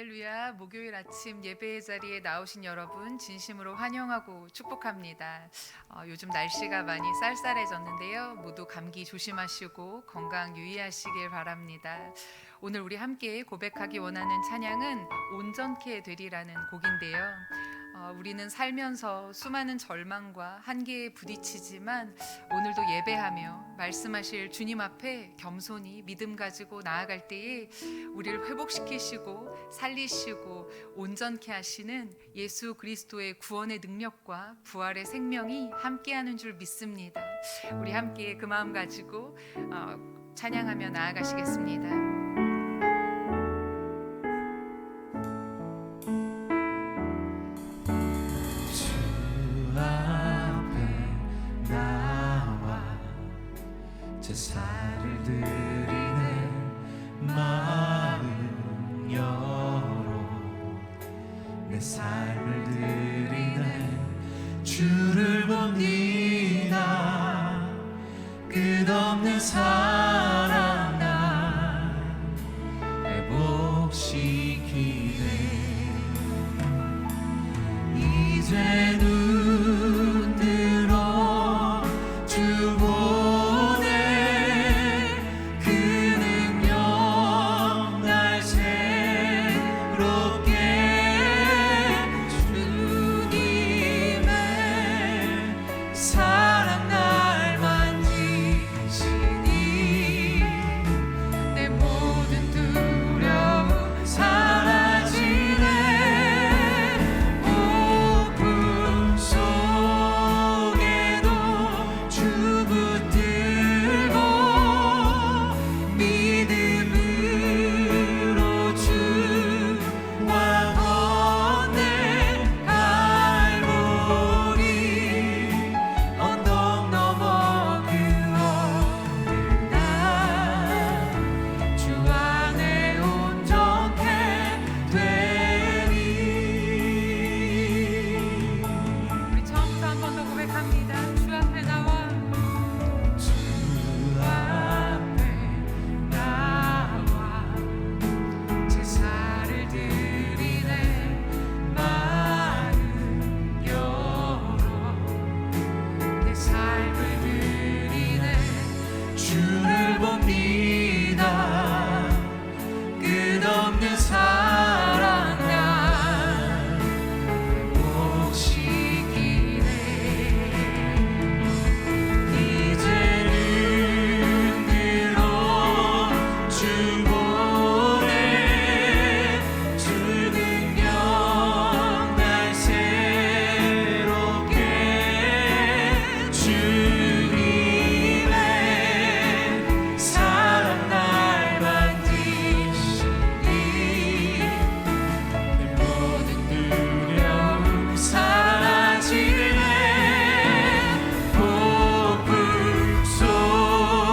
할렐루야. 목요일 아침 예배의 자리에 나오신 여러분 진심으로 환영하고 축복합니다. 요즘 날씨가 많이 쌀쌀해졌는데요. 모두 감기 조심하시고 건강 유의하시길 바랍니다. 오늘 우리 함께 고백하기 원하는 찬양은 온전케 되리라는 곡인데요. 우리는 살면서 수많은 절망과 한계에 부딪히지만 오늘도 예배하며 말씀하실 주님 앞에 겸손히 믿음 가지고 나아갈 때에 우리를 회복시키시고 살리시고 온전케 하시는 예수 그리스도의 구원의 능력과 부활의 생명이 함께하는 줄 믿습니다. 우리 함께 그 마음 가지고 찬양하며 나아가시겠습니다. 제사를 드리네 마음 열어 내 삶을 드리네 주를 봅니다 끝없는 사랑 날 회복시키네 이제 눈 들어 주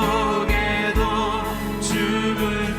속에도 주를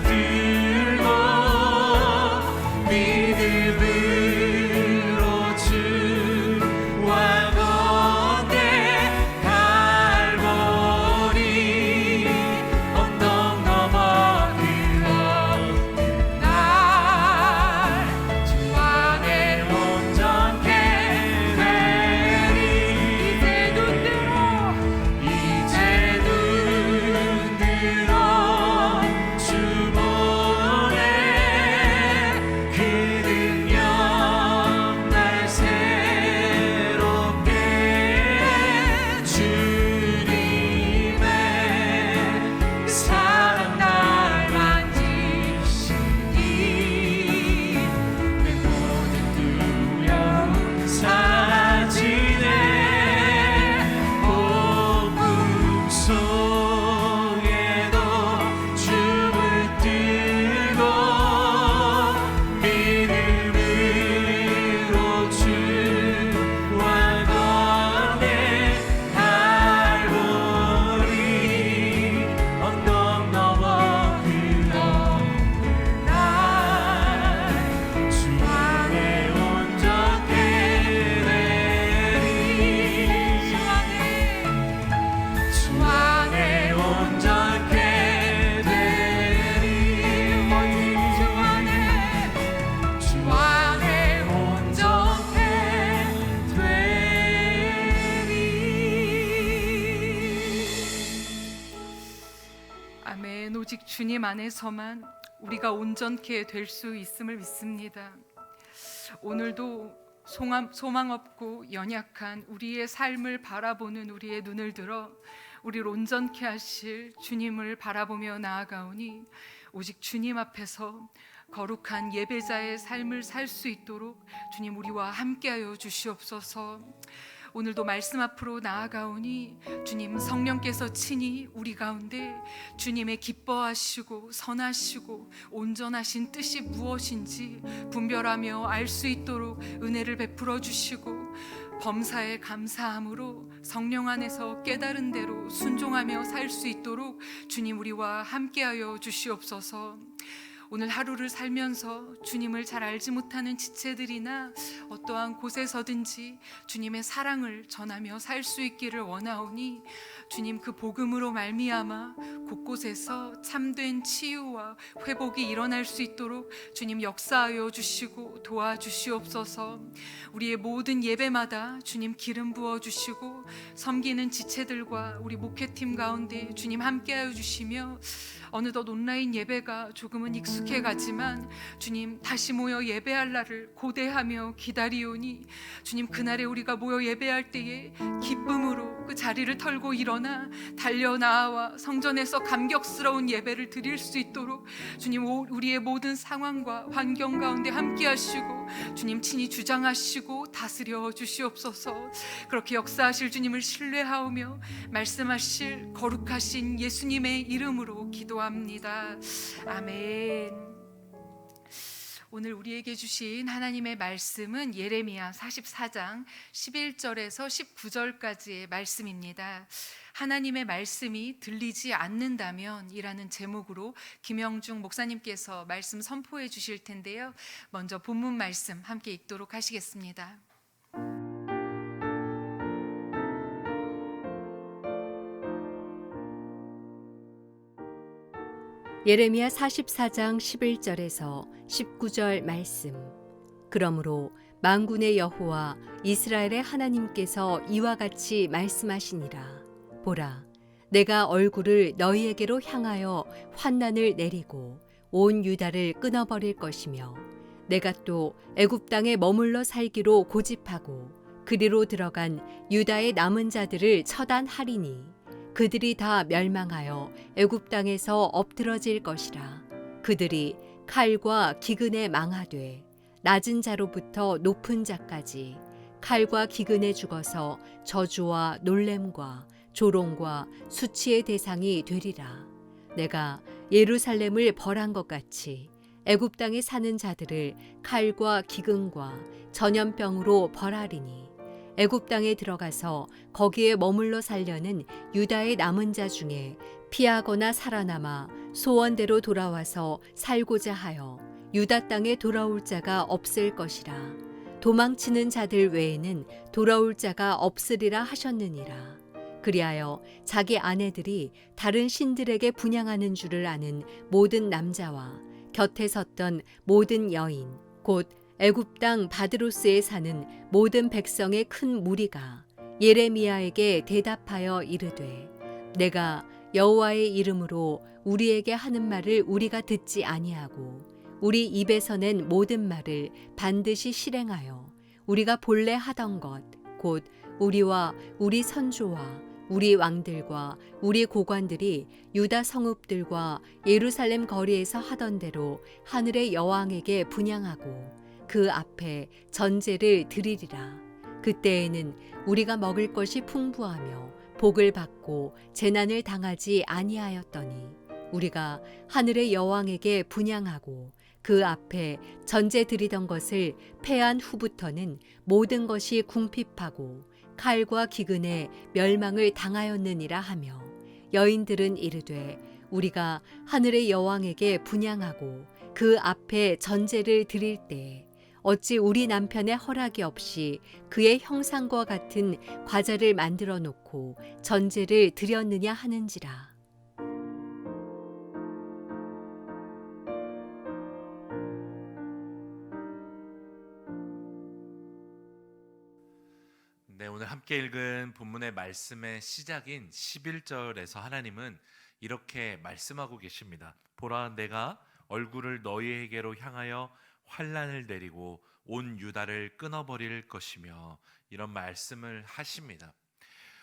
주님 안에서만 우리가 온전케 될 수 있음을 믿습니다. 오늘도 소망 없고 연약한 우리의 삶을 바라보는 우리의 눈을 들어 우리를 온전케 하실 주님을 바라보며 나아가오니 오직 주님 앞에서 거룩한 예배자의 삶을 살 수 있도록 주님 우리와 함께하여 주시옵소서. 오늘도 말씀 앞으로 나아가오니 주님 성령께서 친히 우리 가운데 주님의 기뻐하시고 선하시고 온전하신 뜻이 무엇인지 분별하며 알 수 있도록 은혜를 베풀어 주시고 범사에 감사함으로 성령 안에서 깨달은 대로 순종하며 살 수 있도록 주님 우리와 함께하여 주시옵소서. 오늘 하루를 살면서 주님을 잘 알지 못하는 지체들이나 어떠한 곳에서든지 주님의 사랑을 전하며 살 수 있기를 원하오니 주님 그 복음으로 말미암아 곳곳에서 참된 치유와 회복이 일어날 수 있도록 주님 역사하여 주시고 도와주시옵소서. 우리의 모든 예배마다 주님 기름 부어 주시고 섬기는 지체들과 우리 목회팀 가운데 주님 함께하여 주시며 어느덧 온라인 예배가 조금은 익숙해 가지만 주님 다시 모여 예배할 날을 고대하며 기다리오니 주님 그날에 우리가 모여 예배할 때에 기쁨으로 그 자리를 털고 일어나 달려 나와 성전에서 감격스러운 예배를 드릴 수 있도록 주님 우리의 모든 상황과 환경 가운데 함께 하시고 주님 친히 주장하시고 다스려 주시옵소서. 그렇게 역사하실 주님을 신뢰하오며 말씀하실 거룩하신 예수님의 이름으로 기도합니다. 아멘. 오늘 우리에게 주신 하나님의 말씀은 예레미야 44장 11절에서 19절까지의 말씀입니다. 하나님의 말씀이 들리지 않는다면 이라는 제목으로 김영중 목사님께서 말씀 선포해 주실 텐데요. 먼저 본문 말씀 함께 읽도록 하시겠습니다. 예레미야 44장 11절에서 19절 말씀. 그러므로 만군의 여호와 이스라엘의 하나님께서 이와 같이 말씀하시니라. 보라, 내가 얼굴을 너희에게로 향하여 환난을 내리고 온 유다를 끊어버릴 것이며 내가 또 애굽 땅에 머물러 살기로 고집하고 그리로 들어간 유다의 남은 자들을 처단하리니 그들이 다 멸망하여 애굽 땅에서 엎드러질 것이라. 그들이 칼과 기근에 망하되 낮은 자로부터 높은 자까지 칼과 기근에 죽어서 저주와 놀램과 조롱과 수치의 대상이 되리라. 내가 예루살렘을 벌한 것 같이 애굽 땅에 사는 자들을 칼과 기근과 전염병으로 벌하리니 애굽 땅에 들어가서 거기에 머물러 살려는 유다의 남은 자 중에 피하거나 살아남아 소원대로 돌아와서 살고자 하여 유다 땅에 돌아올 자가 없을 것이라. 도망치는 자들 외에는 돌아올 자가 없으리라 하셨느니라. 그리하여 자기 아내들이 다른 신들에게 분향하는 줄을 아는 모든 남자와 곁에 섰던 모든 여인 곧 애굽 땅 바드로스에 사는 모든 백성의 큰 무리가 예레미야에게 대답하여 이르되 내가 여호와의 이름으로 우리에게 하는 말을 우리가 듣지 아니하고 우리 입에서 낸 모든 말을 반드시 실행하여 우리가 본래 하던 것 곧 우리와 우리 선조와 우리 왕들과 우리 고관들이 유다 성읍들과 예루살렘 거리에서 하던 대로 하늘의 여왕에게 분향하고 그 앞에 전제를 드리리라. 그때에는 우리가 먹을 것이 풍부하며 복을 받고 재난을 당하지 아니하였더니 우리가 하늘의 여왕에게 분향하고 그 앞에 전제 드리던 것을 패한 후부터는 모든 것이 궁핍하고 칼과 기근에 멸망을 당하였느니라 하며 여인들은 이르되 우리가 하늘의 여왕에게 분향하고 그 앞에 전제를 드릴 때에 어찌 우리 남편의 허락이 없이 그의 형상과 같은 과자를 만들어 놓고 전제를 드렸느냐 하는지라. 네, 오늘 함께 읽은 본문의 말씀의 시작인 11절에서 하나님은 이렇게 말씀하고 계십니다. 보라, 내가 얼굴을 너희에게로 향하여 환난을 내리고 온 유다를 끊어버릴 것이며, 이런 말씀을 하십니다.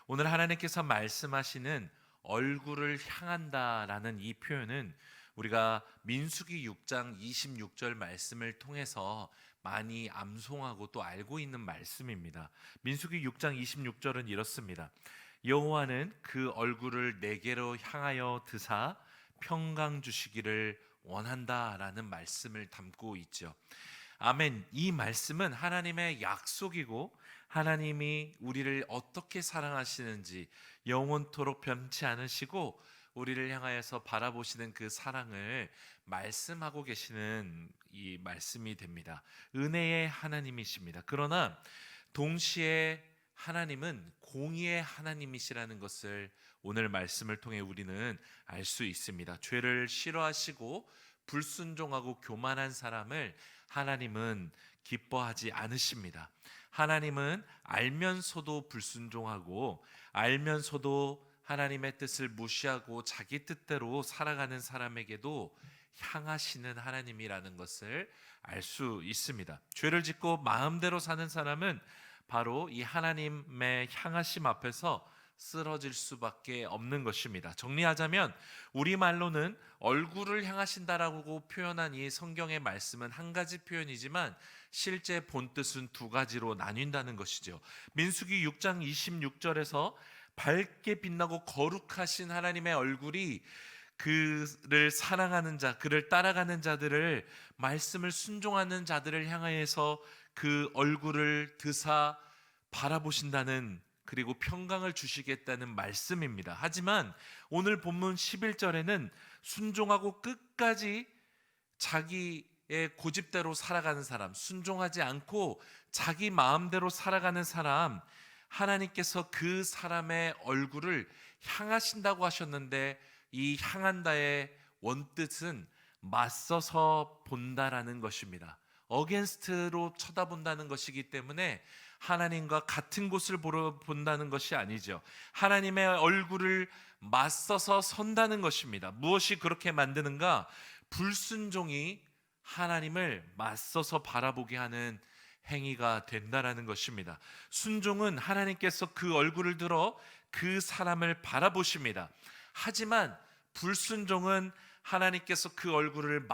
오늘 하나님께서 말씀하시는 얼굴을 향한다라는 이 표현은 우리가 민수기 6장 26절 말씀을 통해서 많이 암송하고 또 알고 있는 말씀입니다. 민수기 6장 26절은 이렇습니다. 여호와는 그 얼굴을 내게로 향하여 드사 평강 주시기를 원한다라는 말씀을 담고 있죠. 아멘. 이 말씀은 하나님의 약속이고 하나님이 우리를 어떻게 사랑하시는지 영원토록 변치 않으시고 우리를 향하여서 바라보시는 그 사랑을 말씀하고 계시는 이 말씀이 됩니다. 은혜의 하나님이십니다. 그러나 동시에 하나님은 공의의 하나님이시라는 것을 오늘 말씀을 통해 우리는 알 수 있습니다. 죄를 싫어하시고 불순종하고 교만한 사람을 하나님은 기뻐하지 않으십니다. 하나님은 알면서도 불순종하고 알면서도 하나님의 뜻을 무시하고 자기 뜻대로 살아가는 사람에게도 향하시는 하나님이라는 것을 알 수 있습니다. 죄를 짓고 마음대로 사는 사람은 바로 이 하나님의 향하심 앞에서 쓰러질 수밖에 없는 것입니다. 정리하자면 우리말로는 얼굴을 향하신다라고 표현한 이 성경의 말씀은 한 가지 표현이지만 실제 본뜻은 두 가지로 나뉜다는 것이죠. 민수기 6장 26절에서 밝게 빛나고 거룩하신 하나님의 얼굴이 그를 사랑하는 자, 그를 따라가는 자들을, 말씀을 순종하는 자들을 향하여서 그 얼굴을 드사 바라보신다는, 그리고 평강을 주시겠다는 말씀입니다. 하지만 오늘 본문 11절에는 순종하고 끝까지 자기의 고집대로 살아가는 사람, 순종하지 않고 자기 마음대로 살아가는 사람, 하나님께서 그 사람의 얼굴을 향하신다고 하셨는데 이 향한다의 원뜻은 맞서서 본다라는 것입니다. 어게인스트로 쳐다본다는 것이기 때문에 하나님과 같은 곳을 본다는 것이 아니죠. 하나님의 얼굴을 맞서서 선다는 것입니다. 무엇이 그렇게 만드는가? 불순종이 하나님을 맞서서 바라보게 하는 행위가 된다라는 것입니다. 순종은 하나님께서 그 얼굴을 들어 그 사람을 바라보십니다. 하지만 불순종은 하나님께서 그 얼굴을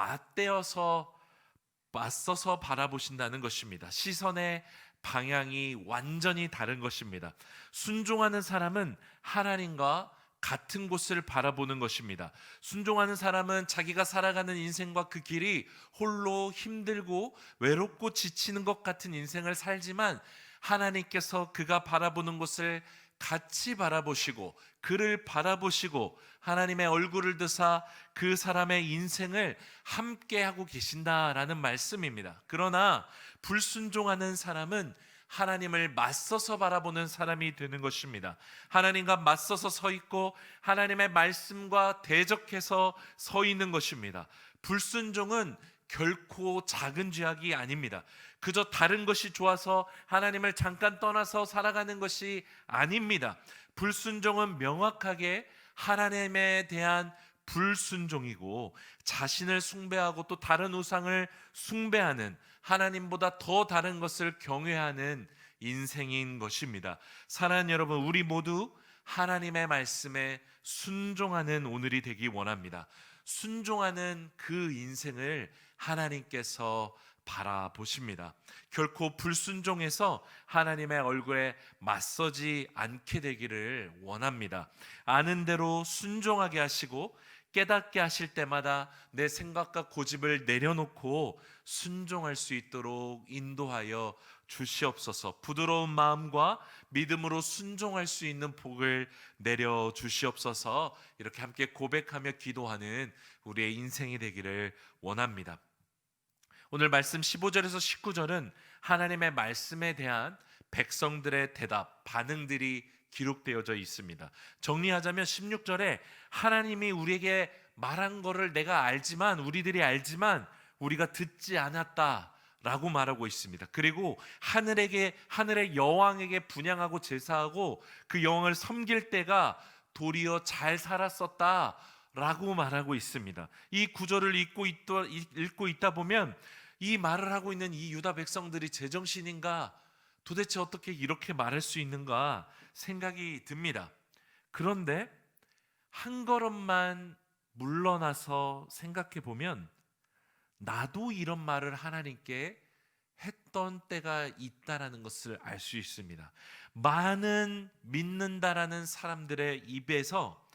맞서서 바라보신다는 것입니다. 시선의 방향이 완전히 다른 것입니다. 순종하는 사람은 하나님과 같은 곳을 바라보는 것입니다. 순종하는 사람은 자기가 살아가는 인생과 그 길이 홀로 힘들고 외롭고 지치는 것 같은 인생을 살지만 하나님께서 그가 바라보는 곳을 같이 바라보시고 그를 바라보시고 하나님의 얼굴을 드사 그 사람의 인생을 함께 하고 계신다라는 말씀입니다. 그러나 불순종하는 사람은 하나님을 맞서서 바라보는 사람이 되는 것입니다. 하나님과 맞서서 서 있고 하나님의 말씀과 대적해서 서 있는 것입니다. 불순종은 결코 작은 죄악이 아닙니다. 그저 다른 것이 좋아서 하나님을 잠깐 떠나서 살아가는 것이 아닙니다. 불순종은 명확하게 하나님에 대한 불순종이고 자신을 숭배하고 또 다른 우상을 숭배하는, 하나님보다 더 다른 것을 경외하는 인생인 것입니다. 사랑하는 여러분, 우리 모두 하나님의 말씀에 순종하는 오늘이 되기 원합니다. 순종하는 그 인생을 하나님께서 바라보십니다. 결코 불순종해서 하나님의 얼굴에 맞서지 않게 되기를 원합니다. 아는 대로 순종하게 하시고 깨닫게 하실 때마다 내 생각과 고집을 내려놓고 순종할 수 있도록 인도하여 주시옵소서. 부드러운 마음과 믿음으로 순종할 수 있는 복을 내려 주시옵소서. 이렇게 함께 고백하며 기도하는 우리의 인생이 되기를 원합니다. 오늘 말씀 15절에서 19절은 하나님의 말씀에 대한 백성들의 대답, 반응들이 기록되어져 있습니다. 정리하자면 16절에 하나님이 우리에게 말한 거를 내가 알지만, 우리들이 알지만 우리가 듣지 않았다 라고 말하고 있습니다. 그리고 하늘의 여왕에게 분향하고 제사하고 그 여왕을 섬길 때가 도리어 잘 살았었다라고 말하고 있습니다. 이 구절을 읽고 있다 보면 이 말을 하고 있는 이 유다 백성들이 제정신인가, 도대체 어떻게 이렇게 말할 수 있는가 생각이 듭니다. 그런데 한 걸음만 물러나서 생각해 보면 나도 이런 말을 하나님께 했던 때가 있다라는 것을 알 수 있습니다. 많은 믿는다라는 사람들의 입에서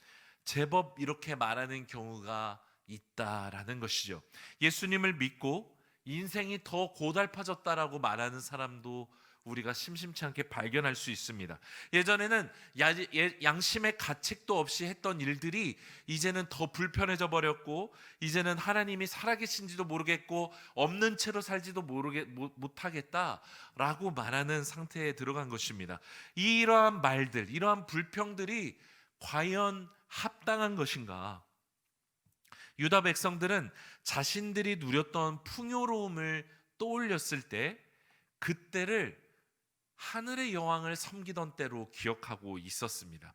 제법 이렇게 말하는 경우가 있다라는 것이죠. 예수님을 믿고 인생이 더 고달파졌다라고 말하는 사람도 우리가 심심치 않게 발견할 수 있습니다. 예전에는 양심의 가책도 없이 했던 일들이 이제는 더 불편해져 버렸고, 이제는 하나님이 살아계신지도 모르겠고 없는 채로 살지도 못하겠다라고 말하는 상태에 들어간 것입니다. 이러한 말들, 이러한 불평들이 과연 합당한 것인가? 유다 백성들은 자신들이 누렸던 풍요로움을 떠올렸을 때 그때를 하늘의 여왕을 섬기던 때로 기억하고 있었습니다.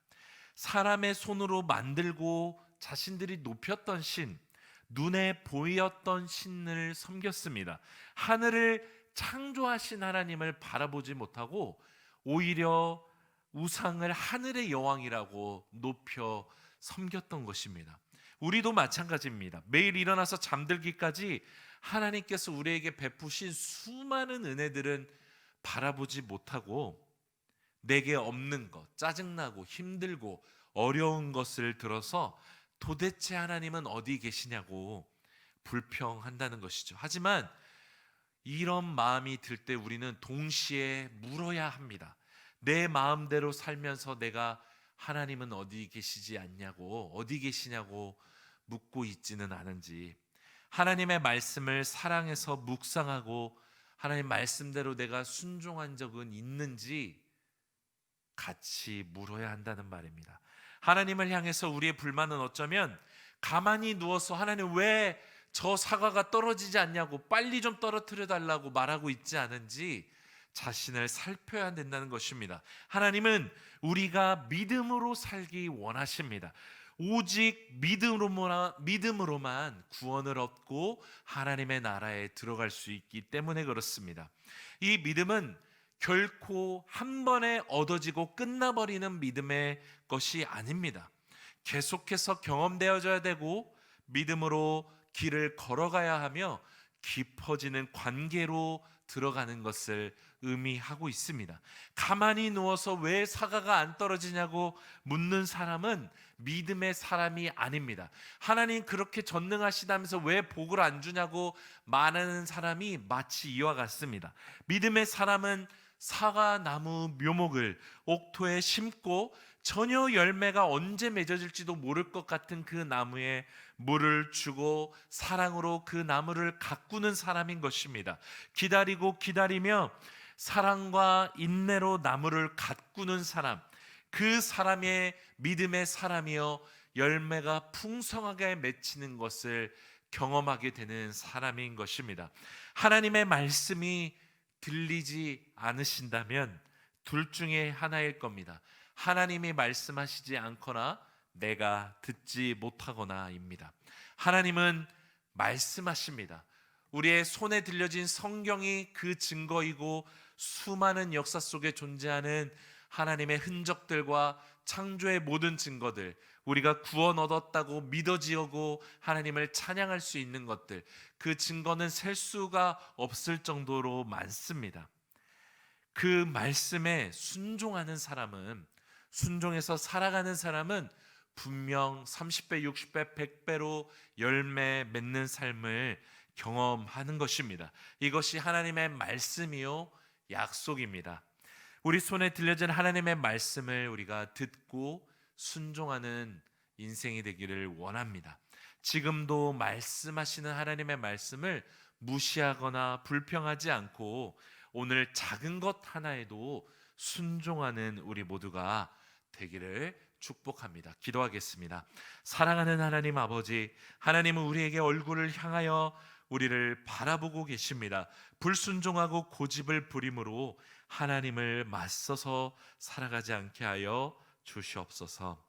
사람의 손으로 만들고 자신들이 높였던 신, 눈에 보였던 신을 섬겼습니다. 하늘을 창조하신 하나님을 바라보지 못하고 오히려 우상을 하늘의 여왕이라고 높여 섬겼던 것입니다. 우리도 마찬가지입니다. 매일 일어나서 잠들기까지 하나님께서 우리에게 베푸신 수많은 은혜들은 바라보지 못하고 내게 없는 것, 짜증나고 힘들고 어려운 것을 들어서 도대체 하나님은 어디 계시냐고 불평한다는 것이죠. 하지만 이런 마음이 들 때 우리는 동시에 물어야 합니다. 내 마음대로 살면서 내가 하나님은 어디 계시지 않냐고, 어디 계시냐고 묻고 있지는 않은지, 하나님의 말씀을 사랑해서 묵상하고 하나님 말씀대로 내가 순종한 적은 있는지 같이 물어야 한다는 말입니다. 하나님을 향해서 우리의 불만은 어쩌면 가만히 누워서 하나님 왜 저 사과가 떨어지지 않냐고 빨리 좀 떨어뜨려 달라고 말하고 있지 않은지 자신을 살펴야 된다는 것입니다. 하나님은 우리가 믿음으로 살기 원하십니다. 오직 믿음으로만 구원을 얻고 하나님의 나라에 들어갈 수 있기 때문에 그렇습니다. 이 믿음은 결코 한 번에 얻어지고 끝나버리는 믿음의 것이 아닙니다. 계속해서 경험되어져야 되고 믿음으로 길을 걸어가야 하며 깊어지는 관계로 들어가는 것을 의미하고 있습니다. 가만히 누워서 왜 사과가 안 떨어지냐고 묻는 사람은 믿음의 사람이 아닙니다. 하나님 그렇게 전능하시다면서 왜 복을 안 주냐고 말하는 사람이 마치 이와 같습니다. 믿음의 사람은 사과나무 묘목을 옥토에 심고 전혀 열매가 언제 맺어질지도 모를 것 같은 그 나무에 물을 주고 사랑으로 그 나무를 가꾸는 사람인 것입니다. 기다리고 기다리며 사랑과 인내로 나무를 가꾸는 사람, 그 사람의 믿음의 사람이여 열매가 풍성하게 맺히는 것을 경험하게 되는 사람인 것입니다. 하나님의 말씀이 들리지 않으신다면 둘 중에 하나일 겁니다. 하나님이 말씀하시지 않거나 내가 듣지 못하거나입니다. 하나님은 말씀하십니다. 우리의 손에 들려진 성경이 그 증거이고 수많은 역사 속에 존재하는 하나님의 흔적들과 창조의 모든 증거들, 우리가 구원 얻었다고 믿어지고 하나님을 찬양할 수 있는 것들, 그 증거는 셀 수가 없을 정도로 많습니다. 그 말씀에 순종하는 사람은, 순종해서 살아가는 사람은 분명 30배, 60배, 100배로 열매 맺는 삶을 경험하는 것입니다. 이것이 하나님의 말씀이요 약속입니다. 우리 손에 들려진 하나님의 말씀을 우리가 듣고 순종하는 인생이 되기를 원합니다. 지금도 말씀하시는 하나님의 말씀을 무시하거나 불평하지 않고 오늘 작은 것 하나에도 순종하는 우리 모두가 되기를 축복합니다. 기도하겠습니다. 사랑하는 하나님 아버지, 하나님은 우리에게 얼굴을 향하여 우리를 바라보고 계십니다. 불순종하고 고집을 부림으로 하나님을 맞서서 살아가지 않게 하여 주시옵소서.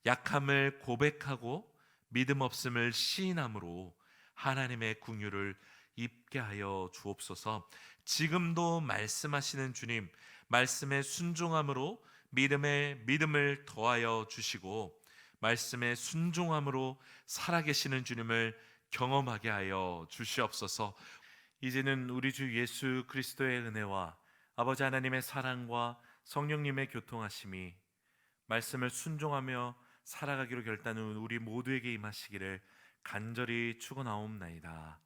약함을 고백하고 믿음 없음을 시인함으로 하나님의 긍휼을 입게 하여 주옵소서. 지금도 말씀하시는 주님, 말씀의 순종함으로 믿음을 더하여 주시고 말씀의 순종함으로 살아계시는 주님을 경험하게 하여 주시옵소서. 이제는 우리 주 예수 그리스도의 은혜와 아버지 하나님의 사랑과 성령님의 교통하심이 말씀을 순종하며 살아가기로 결단한 우리 모두에게 임하시기를 간절히 축원하옵나이다.